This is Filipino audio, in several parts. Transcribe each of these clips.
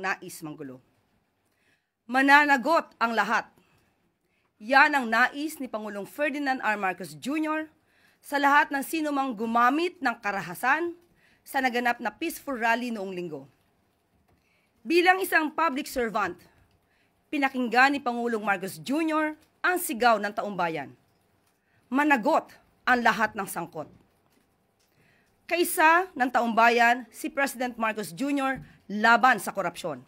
nais manggulo. Mananagot ang lahat. Yan ang nais ni Pangulong Ferdinand R. Marcos Jr. sa lahat ng sinumang gumamit ng karahasan sa naganap na peaceful rally noong linggo. Bilang isang public servant, pinakinggan ni Pangulong Marcos Jr. ang sigaw ng taumbayan. Managot ang lahat ng sangkot. Kaisa ng taumbayan si President Marcos Jr. laban sa korupsyon.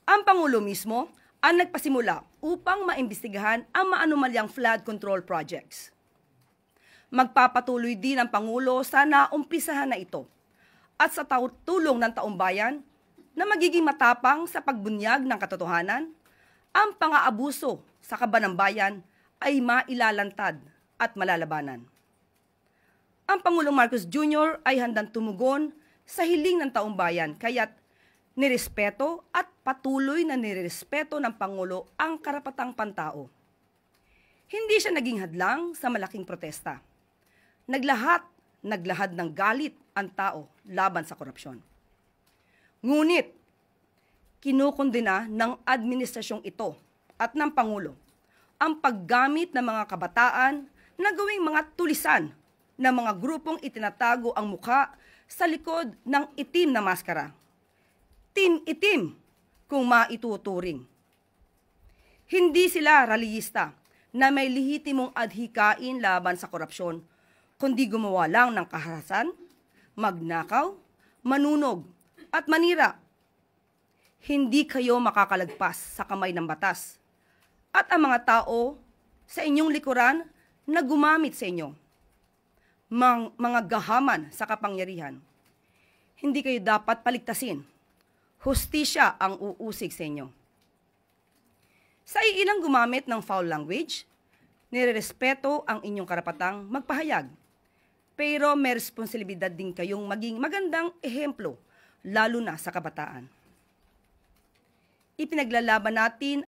Ang Pangulo mismo ang nagpasimula upang maimbestigahan ang maanumalyang flood control projects. Magpapatuloy din ang Pangulo sa naumpisahan na ito at sa tulong ng taumbayan na magiging matapang sa pagbunyag ng katotohanan, ang pang-aabuso sa kaban ng bayan ay mailalantad at malalabanan. Ang Pangulong Marcos Jr. ay handang tumugon sa hiling ng taumbayan kaya't nirespeto at patuloy na nirespeto ng Pangulo ang karapatang pantao. Hindi siya naging hadlang sa malaking protesta. Naglahad ng galit ang tao laban sa korupsyon. Ngunit, kinukondena ng administrasyong ito at ng Pangulo ang paggamit ng mga kabataan na gawing mga tulisan ng mga grupong itinatago ang mukha sa likod ng itim na maskara. Team itim kung maituturing. Hindi sila rallyista na may lehitimong adhikain laban sa korupsyon, kundi gumawa lang ng kaharasan, magnakaw, manunog, at manira. Hindi kayo makakalagpas sa kamay ng batas at ang mga tao sa inyong likuran na gumamit sa inyo. Mga gahaman sa kapangyarihan. Hindi kayo dapat paligtasin. Hustisya ang uusig sa inyo. Sa ilang gumamit ng foul language, nirerespeto ang inyong karapatang magpahayag. Pero may responsibilidad din kayong maging magandang ehemplo, lalo na sa kabataan. Ipinaglalaban natin